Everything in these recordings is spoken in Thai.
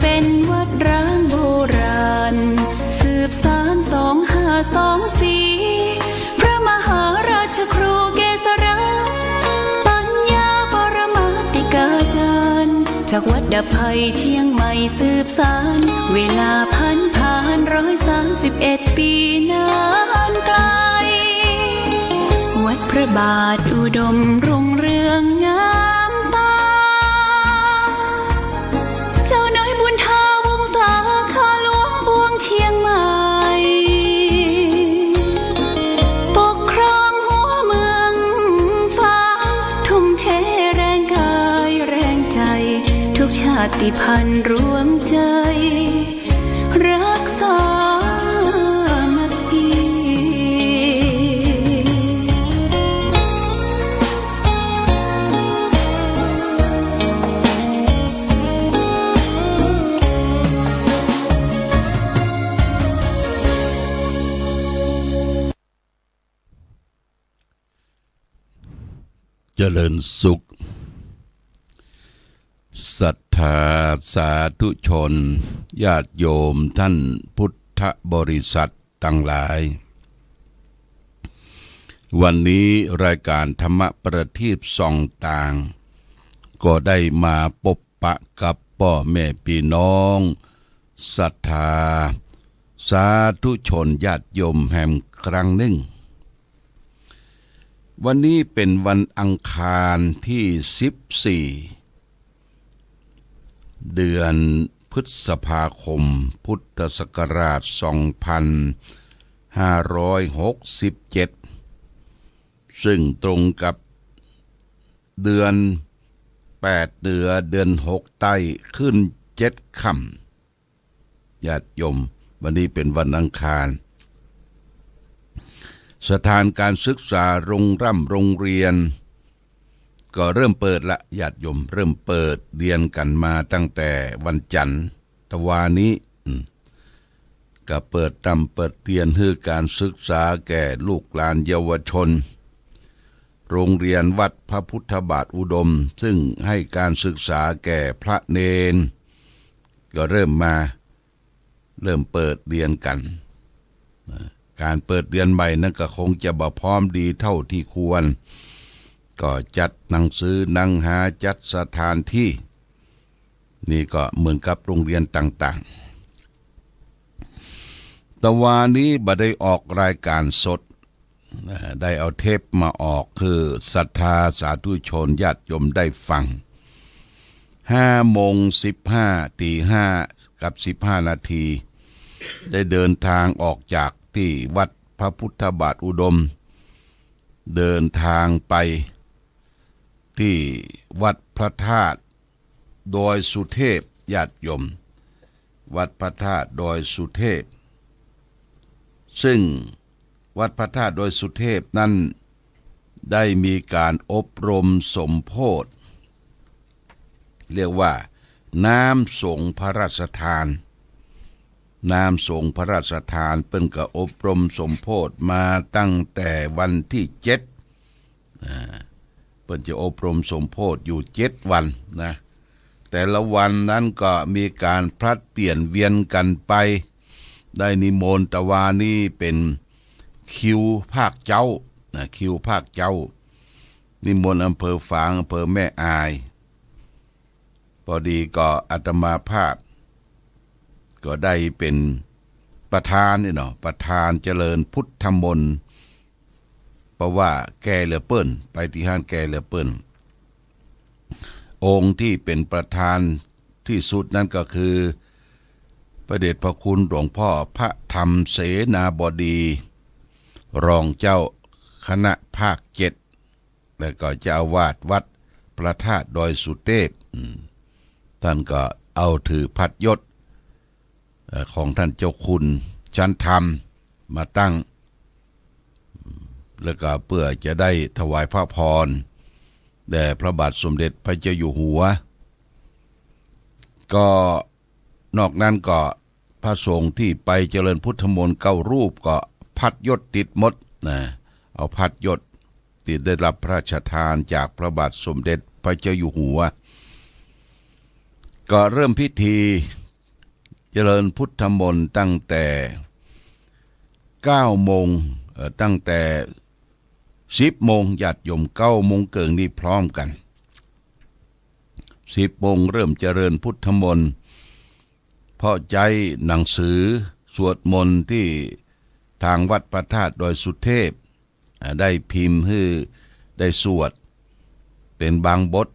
เป็นวัดร้างโบราณสืบสาน2524พระมหาราชครูเกษราปัญญาปรมาติกาจารย์จากวัดดับภัยเชียงใหม่สืบสานเวลาผ่าน131 ปีนานไกลวัดพระบาทอุดมรุ่งเรืองงามตาเจ้าน้อยบุญทาวงศาข้าหลวงปวงเชียงใหม่ปกครองหัวเมืองฟ้าทุ่มเทแรงกายแรงใจทุกชาติพันธุ์รวมใจรักษาเจริญสุขศรัทธาสาธุชนญาติโยมท่านพุทธบริษัททั้งหลายวันนี้รายการธรรมประทีปส่องต่างก็ได้มาพบปะกับพ่อแม่พี่น้องศรัทธาสาธุชนญาติโยมแห่งครั้งหนึ่งวันนี้เป็นวันอังคารที่14เดือนพฤษภาคมพุทธศักราช2567ซึ่งตรงกับเดือน8เดือน6ใต้ขึ้น7ค่ำญาติโยมวันนี้เป็นวันอังคารสถานการศึกษาโรงเรียนก็เริ่มเปิดละญาติโยมเริ่มเปิดเรียนกันมาตั้งแต่วันจันทร์ตะวานี้ก็เปิดเรียนเพื่อการศึกษาแก่ลูกหลานเยาวชนโรงเรียนวัดพระพุทธบาทอุดมซึ่งให้การศึกษาแก่พระเณรก็เริ่มเปิดเรียนกันการเปิดเรียนใหม่นั้นก็คงจะบ่พร้อมดีเท่าที่ควรก็จัดหนังสือหนังหาจัดสถานที่นี่ก็เหมือนกับโรงเรียนต่างๆแต่วันนี้บ่ได้ออกรายการสดได้เอาเทปมาออกคือศรัทธาสาธุชนญาติโยมได้ฟัง5:15 ตี 5 กับ 15 นาทีได้เดินทางออกจากที่วัดพระพุทธบาทอุดมเดินทางไปที่วัดพระธาตุดอยสุเทพญาติโยมวัดพระธาตุดอยสุเทพซึ่งวัดพระธาตุดอยสุเทพนั้นได้มีการอบรมสมโภชเรียกว่าน้ำสงฆ์พระราชทานน้ำสงฆ์พระราชทานเป็นก็อบรมสมโภชมาตั้งแต่วันที่7เปิ้นจะอบรมสมโภชอยู่7วันนะแต่ละวันนั้นก็มีการพลัดเปลี่ยนเวียนกันไปได้นิมนต์ตะวานี้เป็นคิวภาคเจ้าคิวภาคเจ้านิมนต์อำเภอฝางอำเภอแม่อายพอดีก็อาตมาภาพก็ได้เป็นประธานนี่เนาะประธานเจริญพุทธมนต์เพราะว่าแกเหลือเปิ้นไปที่ห้านแกเหลือเปิ้นองค์ที่เป็นประธานที่สุดนั้นก็คือพระเดชพระคุณหลวงพ่อพระธรรมเสนาบดีรองเจ้าคณะภาค7และก็เจ้าอาวาสวัดพระธาตุดอยสุเทพท่านก็เอาถือพัดยศของท่านเจ้าคุณชั้นธรรมมาตั้งแล้วก็เพื่อจะได้ถวายพระพรแด่พระบาทสมเด็จพระเจ้าอยู่หัวก็นอกนั้นก็พระสงฆ์ที่ไปเจริญพุทธมนต์9 รูปก็พัดยศติดหมดนะเอาพัดยศติดได้รับพระราชทานจากพระบาทสมเด็จพระเจ้าอยู่หัวก็เริ่มพิธี จริญพุทธมนต์ตั้งแต่9 โมงตั้งแต่10 โมงญาติโยม9 โมงเกิงนี่พร้อมกัน10 โมงเริ่มเจริญพุทธมนต์เพราะใจหนังสือสวดมนต์ที่ทางวัดพระธาตุดอยสุเทพได้พิมพ์ให้ได้สวดเป็นบางบท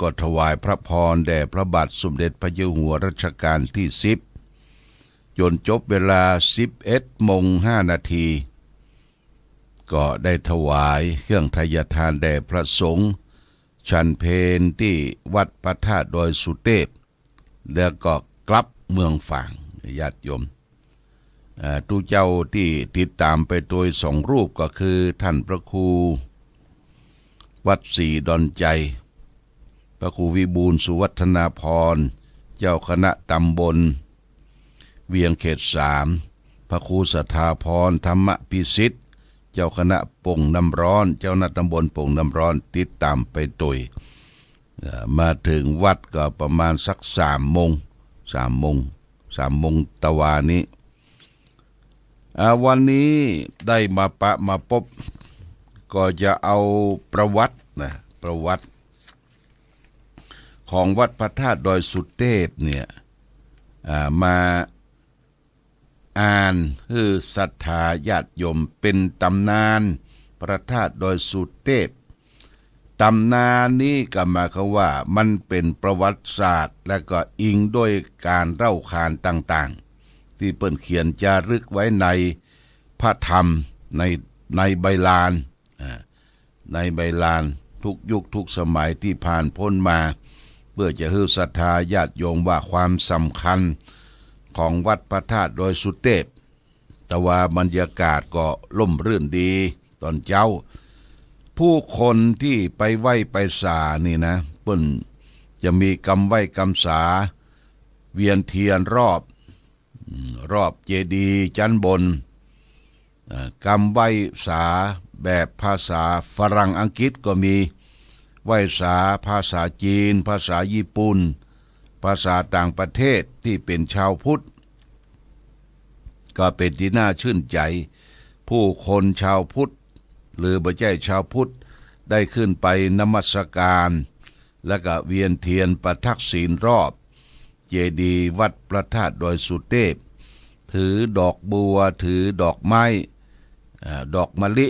ก็ถวายพระพรแด่พระบาทสมเด็จพระเจ้าอยู่หัวรัชกาลที่10จนจบเวลา 11:05 ก็ได้ถวายเครื่องทายทานแด่พระสงฆ์ฉันเพลที่วัดพระธาตุดอยสุเทพแล้วก็กลับเมืองฝางญาติโยมตู้เจ้าที่ติดตามไปโดย2 รูปก็คือท่านพระครูวัดศรีดอนใจพระครูวิบูลย์สุวัฒนาพรเจ้าคณะตำบลเวียงเขต3พระครูสัทธาพรธรรมพิสิทธิ์เจ้าคณะปงน้ำร้อนเจ้าคณะตำบลปงน้ำร้อนติดตามไปโดยมาถึงวัดก็ประมาณสัก3 โมงตะวานี้วันนี้ได้มาพบก็จะเอาประวัติของวัดพระธาตุดอยสุเทพเนี่ยมาอ่านให้ศรัทธาญาติโยมเป็นตำนานพระธาตุดอยสุเทพตำนานนี้ก็หมายความว่ามันเป็นประวัติศาสตร์และก็อิงด้วยการเล่าขานต่างๆที่เปิ้นเขียนจารึกไว้ในพระธรรมในใบลานในใบลานทุกยุคทุกสมัยที่ผ่านพ้นมาเพื่อจะให้ศรัทธาญาติโยมว่าความสำคัญของวัดพระธาตุดอยสุเทพแต่ว่าบรรยากาศก็ร่มรื่นดีตอนเช้าผู้คนที่ไปไหว้ไปสานี่นะเปิ้นจะมีกำไหว้กำสาเวียนเทียนรอบเจดีย์ชั้นบนกำไหว้สาแบบภาษาฝรั่งอังกฤษก็มีไหว้สาภาษาจีนภาษาญี่ปุ่นภาษาต่างประเทศที่เป็นชาวพุทธก็เป็นที่น่าชื่นใจผู้คนชาวพุทธหรือบ่ใช่ชาวพุทธได้ขึ้นไปนมัสการและก็เวียนเทียนประทักษิณรอบเจดีย์วัดพระธาตุดอยสุเทพถือดอกบัวถือดอกไม้ดอกมะลิ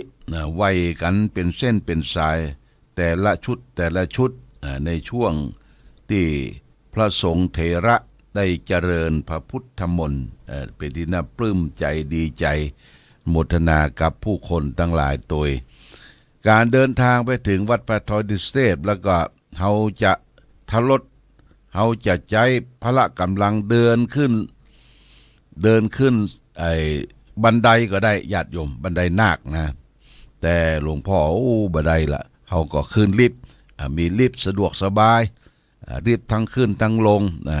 ไหว้กันเป็นเส้นเป็นสายแต่ละชุดในช่วงที่พระสงฆ์เถระได้เจริญพระพุทธมนต์เป็นที่น่าปลื้มใจดีใจโมทนากับผู้คนทั้งหลายโดยการเดินทางไปถึงวัดพระธาตุดอยสุเทพแล้วก็เขาจะเขาจะใช้พละกำลังเดินขึ้นบันไดก็ได้ญาติโยมบันไดนาคนะแต่หลวงพ่อบันไดละเขาก็ขึ้นลิฟต์มีลิฟต์สะดวกสบายลิฟต์ทั้งขึ้นทั้งลงนะ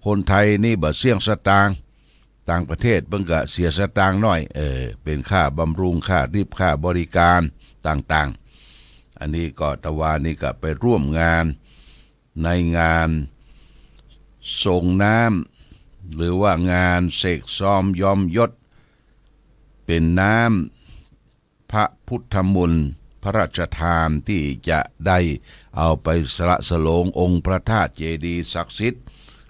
คนไทยนี่บ่เสี่ยงสตางค์ต่างประเทศเพิ่งก็เสียสตางค์น้อยเป็นค่าบำรุงค่าลิฟต์ค่าบริการต่างๆอันนี้ก็ตะวันนี้ก็ไปร่วมงานในงานส่งน้ำหรือว่างานเสกซ้อมยอมยศเป็นน้ำพระพุทธมนต์พระราชทานที่จะได้เอาไปสละสโลงองค์พระธาตุเจดีย์ศักดิ์สิทธิ์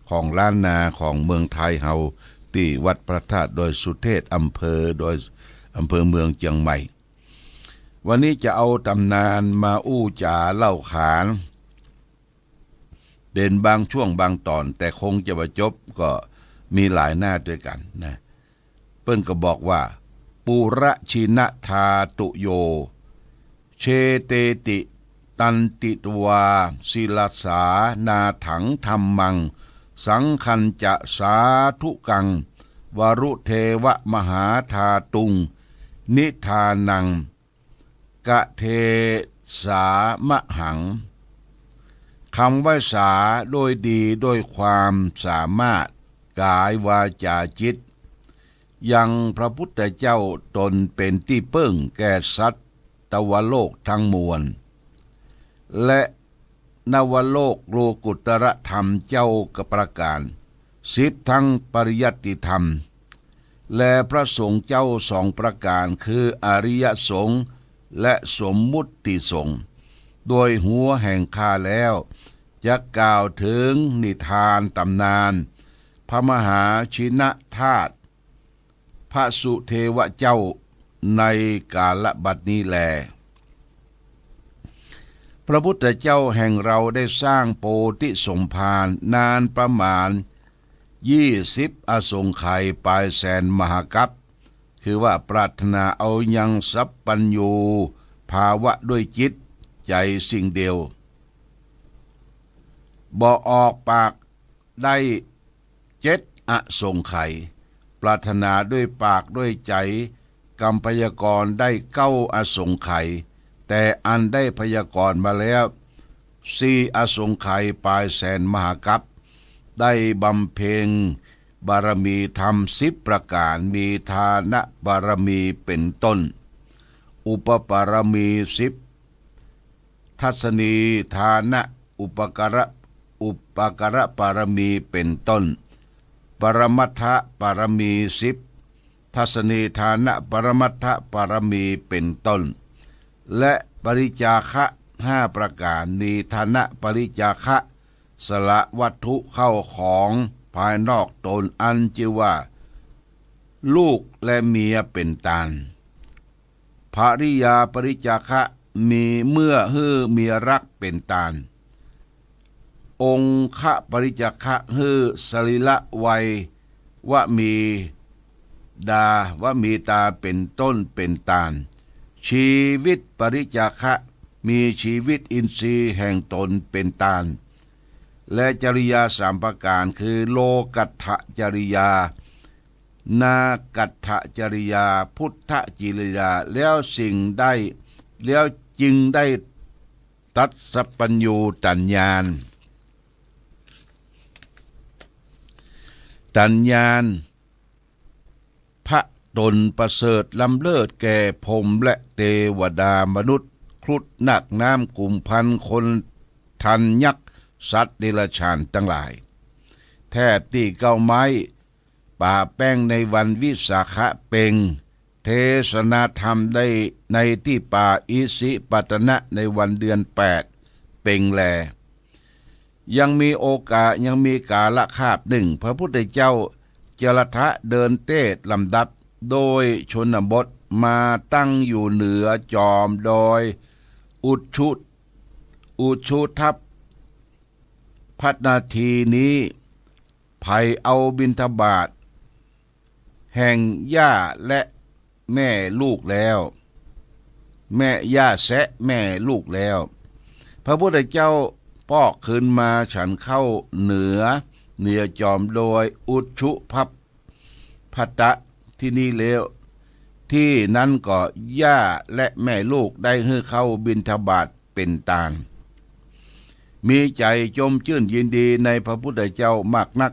ของล้านนาของเมืองไทยเฮาที่วัดพระธาตุดอยสุเทพอำเภอเมืองเชียงใหม่วันนี้จะเอาตำนานมาจ่าเล่าขานเด่นบางช่วงบางตอนแต่คงจะบรรจบก็มีหลายหน้าด้วยกันนะเปิ้นก็บอกว่าปุระชินะธาตุโยเชเตติตันติตวาศิลสานาถังธรรมังสังคัญจะสาธุกังวรุเทวมหาธาตุงนิทานังกะเทสามะหังคำไหว้สาโดยดีโดยความสามารถกายวาจาจิตยังพระพุทธเจ้าตนเป็นที่เปิ้งแก่สัตว์ตวโลกทั้งมวลและนวโลกโลกุตระธรรมเจ้ากประการ 10ทั้งปริยัติธรรมและพระสงฆ์เจ้า2ประการคืออริยสงฆ์และสมมุติสงฆ์โดยหัวแห่งข้าแล้วจะกล่าวถึงนิทานตำนานพระมหาชินธาตุพระสุเทวเจ้าในกาลบัดนี้แลพระพุทธเจ้าแห่งเราได้สร้างโพธิสมภารนานประมาณ20อสงไขยปลายแสนมหากัปคือว่าปรารถนาเอายังสัพปัญญูภาวะด้วยจิตใจสิ่งเดียวบ่ออกปากได้7อสงไขยปรารถนาด้วยปากด้วยใจกรรมพยากรณ์ได้9อสงไขยแต่อันได้พยากรณ์มาแล้ว4อสงไขยปลายแสนมหากัปได้บำเพ็ญบารมีธรรม10ประการมีทานะบารมีเป็นต้นอุปปารมี10ทัศนีทานะอุปการะปารมีเป็นต้นปรมัตถปารมี10ทัศนีทานะปรมัตถปารมีเป็นต้นและปริจาคะ5ประการมีทานะปริจาคะสละวัตถุเข้าของภายนอกตนอันชื่อว่าลูกและเมียเป็นตานภริยาปริจาคะมีเมื่อฮื้อเมียรักเป็นตานองค์ปริจาคะฮื้อสรีละวัยวะมีดาวะมีตาเป็นต้นเป็นตานชีวิตปริจาคะมีชีวิตอินทรีย์แห่งตนเป็นตานและจริยา3ประการคือโลกัตถจริยานากัตถจริยาพุทธจริยาแล้วจึงได้ตัดสัพพัญญูตัญญาณพระตนประเสริฐล้ำเลิศแก่พรหมและเทวดามนุษย์ครุฑนักน้ำกุมพันคนทันยักษ์สัตว์เดรัจฉานทั้งหลายแทบที่เก้าไม้ป่าแป้งในวันวิสาขะเปงเทศนาธรรมได้ในที่ป่าอิสิปตนะในวันเดือน8เปงแลยังมีโอกาสยังมีกาละคาบหนึ่งพระพุทธเจ้าจรทะเดินเต้ลำดับโดยชนบทมาตั้งอยู่เหนือจอมดอยอุชุทัพพัฒนาทีนี้ภัยเอาบิณฑบาตแห่งย่าและแม่ลูกแล้วแม่ย่าแสะแม่ลูกแล้วพระพุทธเจ้าปอกขึ้นมาฉันเข้าเหนือจอมโดยอุชุพัตะที่นี่แล้วที่นั้นก็ย่าและแม่ลูกได้ให้เข้าบิณฑบาตเป็นตานมีใจจมชื่นยินดีในพระพุทธเจ้ามากนัก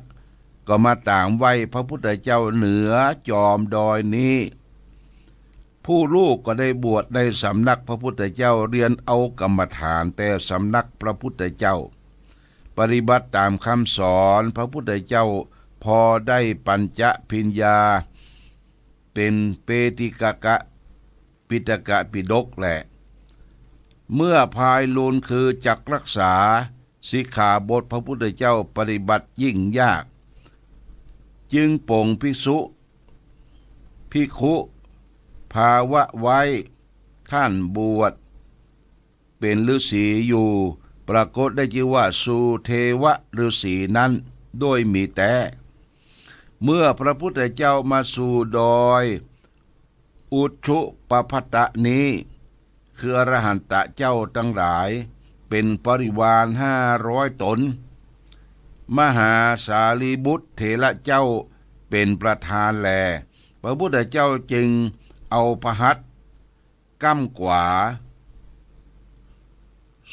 ก็มาต่างไว้พระพุทธเจ้าเหนือจอมดอยนี้ผู้ลูกก็ได้บวชในสำนักพระพุทธเจ้าเรียนเอากรรมฐานแต่สำนักพระพุทธเจ้าปฏิบัติตามคำสอนพระพุทธเจ้าพอได้ปัญจพิญญาเป็นเปติกะปิฎกปิฎกแหละเมื่อภายลูนคือจักรักษาสิกขาบทพระพุทธเจ้าปฏิบัติยิ่งยากจึงปงภิกขุภาวะไว้ท่านบวชเป็นฤาษีอยู่ปรากฏได้ชื่อว่าสุเทวฤาษีนั้นโดยมีแต่เมื่อพระพุทธเจ้ามาสู่ดอยอุชุปภัตตะนี้คืออรหันตเจ้าทั้งหลายเป็นปริวาร500 ตนมหาสารีบุตรเถระเจ้าเป็นประธานแลพระพุทธเจ้าจึงเอาพหัตถ์ก้ำขวา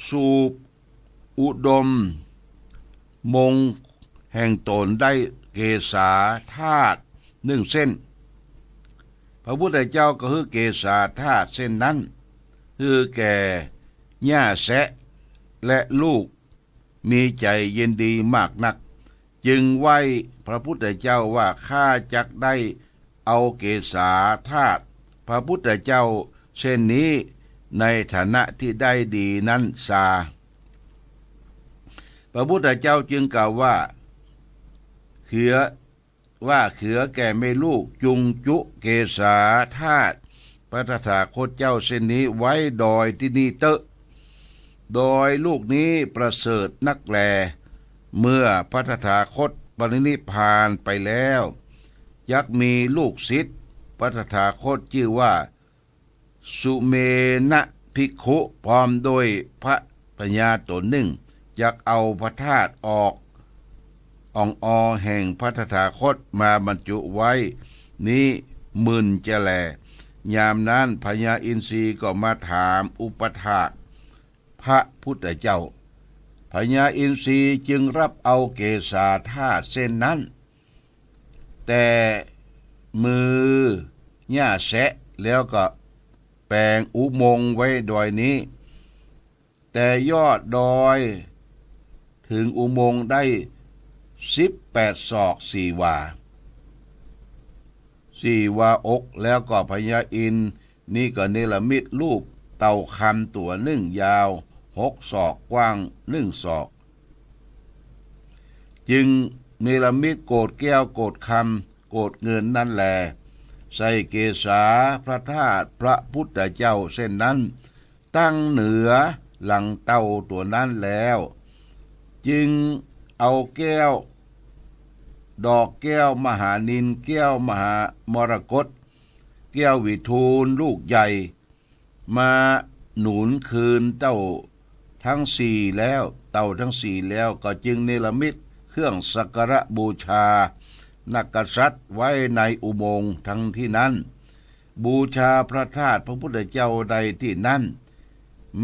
สูบอุดมมงแห่งตนได้เกศาธาตุ1 เส้นพระพุทธเจ้าก็คือเกศาธาตุเส้นนั้นคือแก่ย่าแสะและลูกมีใจเย็นดีมากนักจึงไหว้พ พระพุทธเจ้าว่าข้าจักได้เอาเกศาธาตุพระพุทธเจ้าเช่นนี้ในฐานะที่ได้ดีนั้นซาพระพุทธเจ้าจึงกล่าวว่าเขือแก่ไม่ลูกจุงจุเกศาธาตุพระตถาคตเจ้าเช่นนี้ไว้ดอยที่นี่เตอะโดยลูกนี้ประเสริฐนักแลเมื่อพระตถาคตปรินิพพานไปแล้วยักมีลูกศิษย์พระตถาคตชื่อว่าสุเมนะภิกขุพร้อมโดยพระปัญญาตนหนึ่งจักเอาพระธาตุออกอ่องอแห่งพระตถาคตมาบรรจุไว้นี้มึนจะแลยามนั้นพญาอินทรีก็มาถามอุปถากพระพุทธเจ้าพญาอินทรีจึงรับเอาเกศาธาตุเส้นนั้นแต่มือหญ้าแสะแล้วก็แปลงอุโมงค์ไว้ดอยนี้แต่ยอดดอยถึงอุโมงค์ได้18 ศอก4 วาอกแล้วก็พญาอินทร์นี่ก็เนรมิตรูปเต่าคำตัวหนึ่งยาว6 ศอกกว้าง1 ศอกจึงเนรมิตโกฏแก้วโกฏคำโกฏเงินนั่นแลใส่เกศาพระธาตุพระพุทธเจ้าเส้นนั้นตั้งเหนือหลังเต่าตัวนั้นแล้วจึงเอาแก้วดอกแก้วมหานินแก้วมหามรกตแก้ววิทูลลูกใหญ่มาหนุนคืนเต่าทั้ง4แล้วก็จึงเนรมิตเครื่องสักการะบูชานักกษัตริย์ไว้ในอุโมงค์ทั้งที่นั้นบูชาพระธาตุพระพุทธเจ้าใดที่นั้น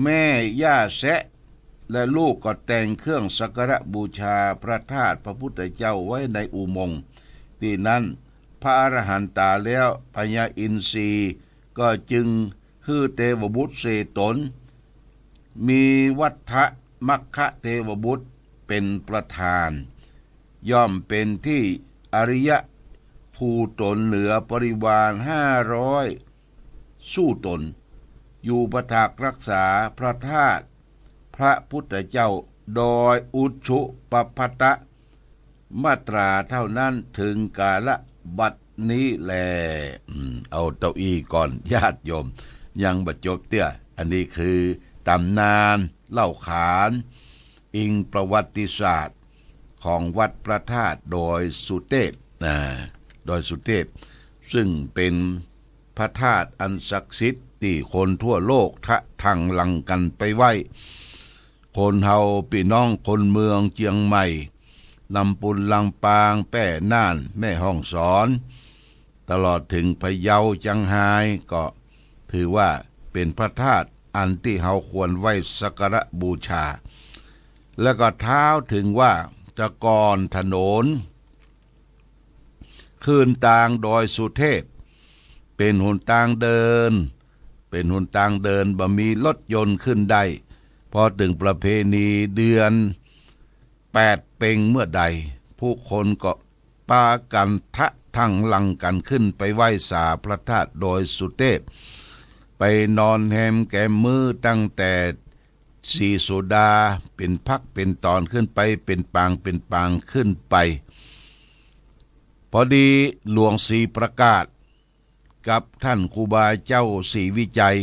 แม่ย่าแสะและลูกก็แต่งเครื่องสักการะบูชาพระธาตุพระพุทธเจ้าไว้ในอุโมงค์ที่นั้นพระอรหันตาแล้วพญาอินทรีก็จึงฮือเทวบุตรเสตนมีวัฏฐมัคคะเทวบุตรเป็นประธานย่อมเป็นที่อริยะภูตนเหลือปริวาร500สู้ตนอยู่ประทากรักษาพระธาตุพระพุทธเจ้าโดยอุชุปภัตตะมาตราเท่านั้นถึงกาละบัดนี้แลเอาเต้าอี้ก่อนญาติโยมยังบัดจบเตี้ยอันนี้คือตำนานเล่าขานอิงประวัติศาสตร์ของวัดพระธาตุโดยสุเทพซึ่งเป็นพระธาตุอันศักดิ์สิทธิ์ที่คนทั่วโลกทังหลังกันไปไหว้คนเฮาพี่น้องคนเมืองเชียงใหม่ลำพูนลำปางแป้น่านแม่ฮ่องสอนตลอดถึงพะเยาจังไห้ก็ถือว่าเป็นพระธาตุอันที่เฮาควรไหว้สักการะบูชาแล้วก็เท้าถึงว่าจะก่อนถนนคืนตางดอยสุเทพเป็นหนทางเดินบ่มีรถยนต์ขึ้นได้พอถึงประเพณีเดือน8 เพ็งเมื่อใดผู้คนก็ปากันทั้งหลังกันขึ้นไปไหว้สาพระธาตุโดยสุเทพไปนอนแฮมแกมมือตั้งแต่4 โซดาเป็นพักเป็นตอนขึ้นไปเป็นปางขึ้นไปพอดีหลวงศรีประกาศกับท่านครูบาเจ้าศรีวิจัย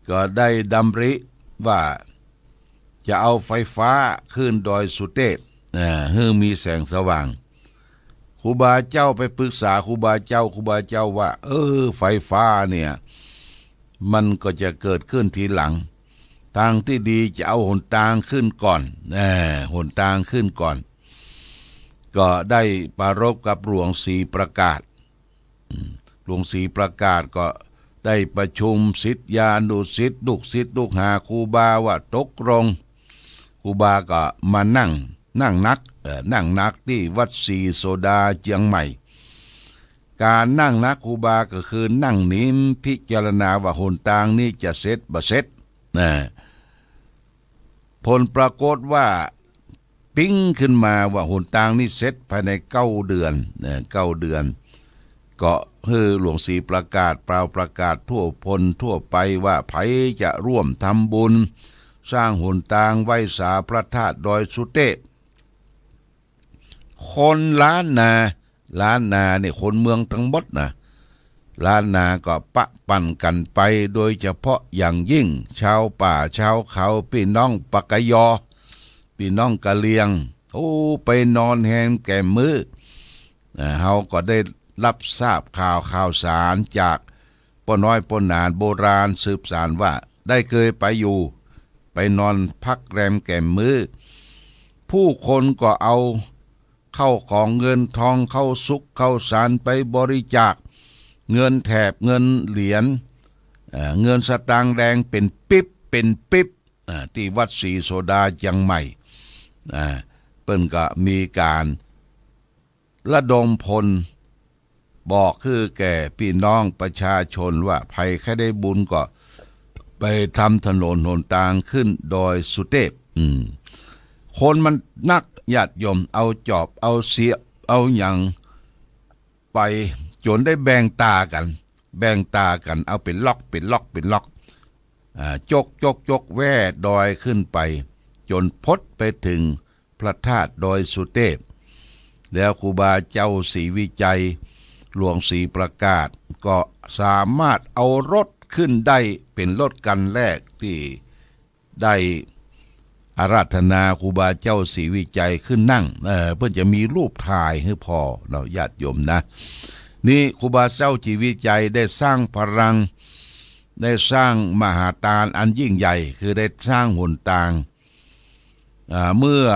ก็ได้ดำริว่าจะเอาไฟฟ้าขึ้นดอยสุเทพให้มีแสงสว่างครูบาเจ้าไปปรึกษาครูบาเจ้าว่าไฟฟ้าเนี่ยมันก็จะเกิดขึ้นทีหลังทางที่ดีจะเอาหนทางขึ้นก่อนก็ได้ปรารภกับหลวงศรีประกาศก็ได้ประชุมศิษยานุศิษย์ลูกศิษย์ลูกหาครูบาว่าตกลงครูบาก็มานั่งนักที่วัดศรีโซดาเชียงใหม่การนั่งนักครูบาก็คือนั่งนิ้มพิจารณาว่าหนทางนี้จะเสร็จบ่เสร็จผลปรากฏว่า ปิ้งขึ้นมาว่าหนทางนี้เสร็จภายใน9 เดือน9 เดือนก็หลวงศรีประกาศประกาศทั่วพลทั่วไปว่าไผจะร่วมทำบุญสร้างหนทางไว้สาพระธาตุดอยสุเทพคนล้านนาเนี่ยคนเมืองทั้งหมดนะล้านนาก็ปะปั่นกันไปโดยเฉพาะอย่างยิ่งชาวป่าชาวเขาพี่น้องปากยอพี่น้องกะเลียงไปนอนแหงแก่มือเฮาก็ได้รับทราบข่าวสารจากป้าน้อยป้านานโบราณสืบสารว่าได้เคยไปอยู่ไปนอนพักแรมแก่มือผู้คนก็เอาเข้าของเงินทองเข้าสุกเข้าสารไปบริจาคเงินแถบเงินเหรียญเงินสตางค์แดงเป็นปิ๊บที่วัดศรีโสดาจังใหม่เปิ้นก็มีการระดมพลบอกคือแก่พี่น้องประชาชนว่าใครแค่ได้บุญก็ไปทำถนนหนทางขึ้นดอยสุเทพคนมันนักญาติโยมเอาจอบเอาเสียบเอาอย่างไปจนได้แบ่งตากันเอาเป็นล็อกจกแว่ดอยขึ้นไปจนพดไปถึงพระธาตุดอยสุเทพแล้วครูบาเจ้าศรีวิจัยหลวงศรีประกาศก็สามารถเอารถขึ้นได้เป็นรถกันแรกที่ได้อาราธนาครูบาเจ้าศรีวิจัยขึ้นนั่งเพื่อจะมีรูปถ่ายให้พอเราญาติโยมนะนี่ครูบาเจ้าศรีวิจัยได้สร้างพลังได้สร้างมหาทานอันยิ่งใหญ่คือได้สร้างหนทางเมื่อ